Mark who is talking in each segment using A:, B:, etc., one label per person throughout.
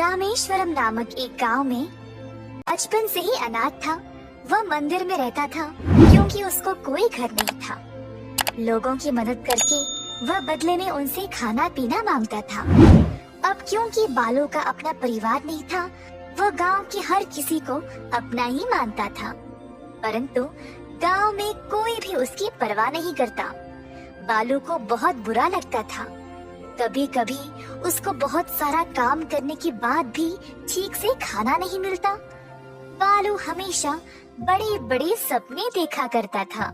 A: रामेश्वरम नामक एक गांव में बचपन से ही अनाथ था। वह मंदिर में रहता था क्योंकि उसको कोई घर नहीं था। लोगों की मदद करके वह बदले में उनसे खाना पीना मांगता था। अब क्योंकि बालू का अपना परिवार नहीं था, वह गांव के हर किसी को अपना ही मानता था, परंतु गांव में कोई भी उसकी परवाह नहीं करता। बालू को बहुत बुरा लगता था। कभी कभी उसको बहुत सारा काम करने के बाद भी ठीक से खाना नहीं मिलता। बालू हमेशा बड़े बड़े सपने देखा करता था।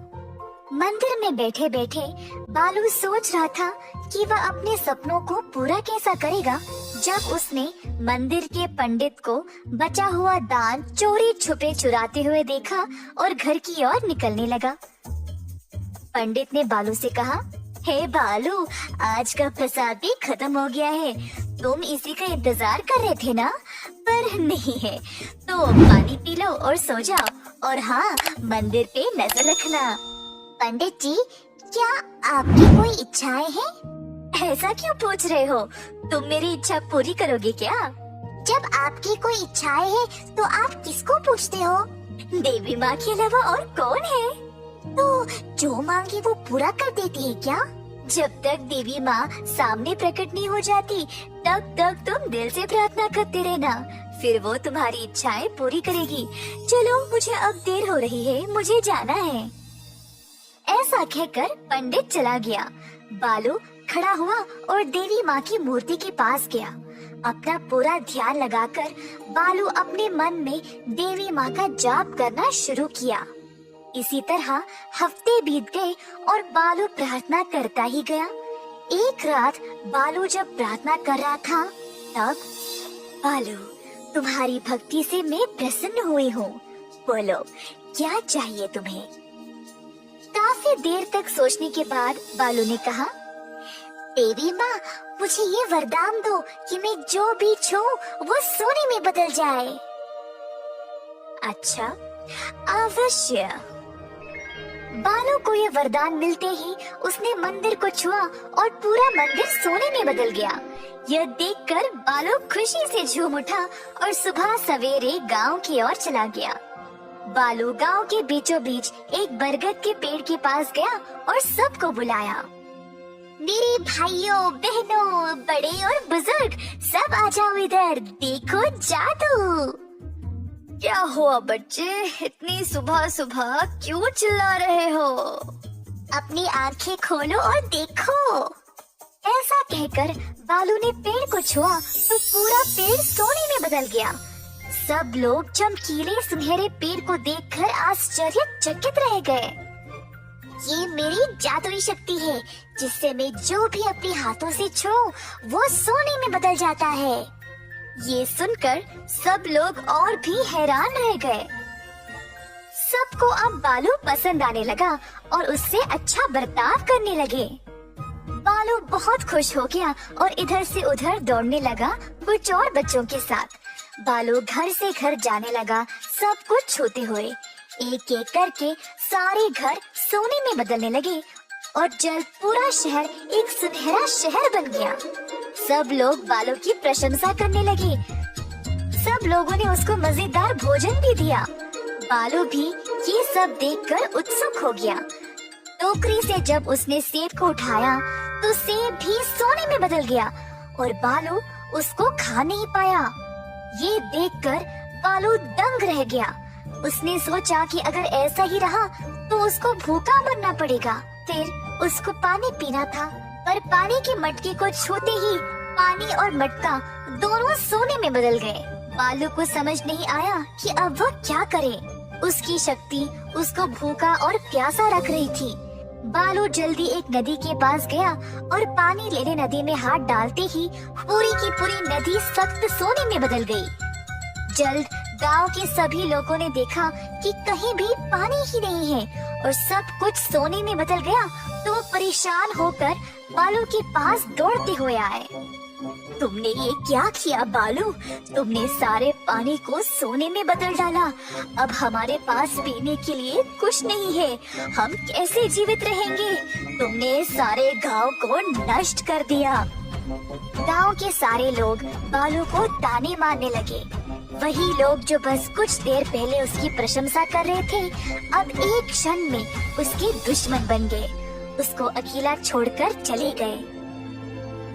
A: मंदिर में बैठे बैठे बालू सोच रहा था कि वह अपने सपनों को पूरा कैसा करेगा, जब उसने मंदिर के पंडित को बचा हुआ दान चोरी छुपे चुराते हुए देखा और घर की ओर निकलने लगा। पंडित ने बालू से कहा, हे बालू, आज का प्रसाद भी खत्म हो गया है। तुम इसी का इंतजार कर रहे थे ना? पर नहीं है तो पानी पी लो और सो जाओ, और हाँ, मंदिर पे नजर रखना। पंडित जी, क्या आपकी कोई इच्छाएं हैं? ऐसा क्यों पूछ रहे हो? तुम मेरी इच्छा पूरी करोगे क्या? जब आपकी कोई इच्छाएं हैं तो आप किसको पूछते हो? देवी माँ के अलावा और कौन है? तो जो मांगे वो पूरा कर देती है क्या? जब तक देवी माँ सामने प्रकट नहीं हो जाती तब तक तुम दिल से प्रार्थना करते रहना, फिर वो तुम्हारी इच्छाएं पूरी करेगी। चलो, मुझे अब देर हो रही है, मुझे जाना है। ऐसा कहकर पंडित चला गया। बालू खड़ा हुआ और देवी माँ की मूर्ति के पास गया। अपना पूरा ध्यान लगाकर बालू अपने मन में देवी माँ का जाप करना शुरू किया। इसी तरह हफ्ते बीत गए और बालू प्रार्थना करता ही गया। एक रात बालू जब प्रार्थना कर रहा था तब, बालू, तुम्हारी भक्ति से मैं प्रसन्न हुई हूँ, बोलो क्या चाहिए तुम्हें? काफी देर तक सोचने के बाद बालू ने कहा, देवी माँ, मुझे ये वरदान दो कि मैं जो भी छूऊं वो सोने में बदल जाए। अच्छा, अवश्य। बालू को ये वरदान मिलते ही उसने मंदिर को छुआ और पूरा मंदिर सोने में बदल गया। यह देखकर बालू खुशी से झूम उठा और सुबह सवेरे गांव की ओर चला गया। बालू गांव के बीचों बीच एक बरगद के पेड़ के पास गया और सबको बुलाया। मेरे भाइयों बहनों, बड़े और बुजुर्ग, सब आ जाओ इधर, देखो जादू। क्या हुआ बच्चे, इतनी सुबह सुबह क्यों चिल्ला रहे हो? अपनी आंखें खोलो और देखो। ऐसा कहकर बालू ने पेड़ को छुआ तो पूरा पेड़ सोने में बदल गया। सब लोग चमकीले सुनहरे पेड़ को देखकर आश्चर्यचकित रह गए। ये मेरी जादुई शक्ति है, जिससे मैं जो भी अपने हाथों से छूऊं वो सोने में बदल जाता है। ये सुनकर सब लोग और भी हैरान रह गए। सबको अब बालू पसंद आने लगा और उससे अच्छा बर्ताव करने लगे। बालू बहुत खुश हो गया और इधर से उधर दौड़ने लगा कुछ और बच्चों के साथ। बालू घर से घर जाने लगा, सब कुछ छूते हुए। एक एक करके सारे घर सोने में बदलने लगे और जल्द पूरा शहर एक सुनहरा शहर बन गया। सब लोग बालू की प्रशंसा करने लगे। सब लोगों ने उसको मजेदार भोजन भी दिया। बालू भी ये सब देखकर उत्सुक हो गया। टोकरी से जब उसने सेब को उठाया तो सेब भी सोने में बदल गया और बालू उसको खा नहीं पाया। ये देखकर बालू दंग रह गया। उसने सोचा कि अगर ऐसा ही रहा तो उसको भूखा मरना पड़ेगा। फिर उसको पानी पीना था, पर पानी के मटके को छूते ही पानी और मटका दोनों सोने में बदल गए। बालू को समझ नहीं आया कि अब वह क्या करे। उसकी शक्ति उसको भूखा और प्यासा रख रही थी। बालू जल्दी एक नदी के पास गया और पानी लेने नदी में हाथ डालते ही पूरी की पूरी नदी सख्त सोने में बदल गई। जल्द गांव के सभी लोगों ने देखा कि कहीं भी पानी ही नहीं है और सब कुछ सोने में बदल गया, तो वो परेशान होकर बालू के पास दौड़ते हुए आए। तुमने ये क्या किया बालू? तुमने सारे पानी को सोने में बदल डाला। अब हमारे पास पीने के लिए कुछ नहीं है। हम कैसे जीवित रहेंगे? तुमने सारे गांव को नष्ट कर दिया। गांव के सारे लोग बालू को ताने मारने लगे। वही लोग जो बस कुछ देर पहले उसकी प्रशंसा कर रहे थे, अब एक क्षण में उसके दुश्मन बन गए। उसको अकेला छोड़कर चले गए।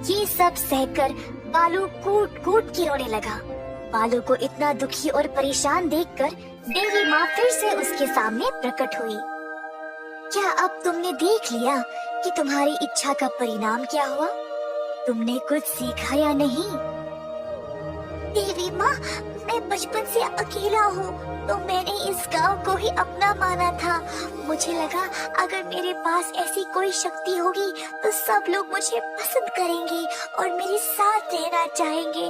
A: ये सब सहकर बालू कूट कूट के रोने लगा। बालू को इतना दुखी और परेशान देखकर देवी माँ फिर से उसके सामने प्रकट हुई। क्या अब तुमने देख लिया कि तुम्हारी इच्छा का परिणाम क्या हुआ? तुमने कुछ सीखा या नहीं? देवी माँ, मैं बचपन से अकेला हूँ, तो मैंने इस गांव को ही अपना माना था। मुझे लगा अगर मेरे पास ऐसी कोई शक्ति होगी तो सब लोग मुझे पसंद करेंगे और मेरे साथ रहना चाहेंगे।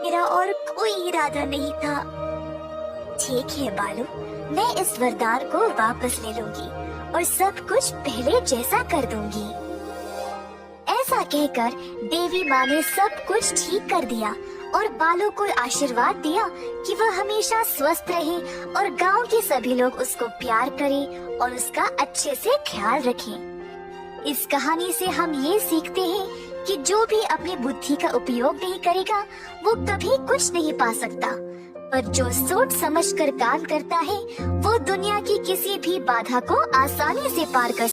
A: मेरा और कोई इरादा नहीं था। ठीक है बालू, मैं इस वरदान को वापस ले लूंगी और सब कुछ पहले जैसा कर दूंगी। ऐसा कहकर देवी माँ ने सब कुछ ठीक कर दिया और बालू को आशीर्वाद दिया कि वह हमेशा स्वस्थ रहे और गांव के सभी लोग उसको प्यार करें और उसका अच्छे से ख्याल रखें। इस कहानी से हम ये सीखते हैं कि जो भी अपनी बुद्धि का उपयोग नहीं करेगा वो कभी कुछ नहीं पा सकता, पर जो सोच समझकर काम करता है वो दुनिया की किसी भी बाधा को आसानी से पार कर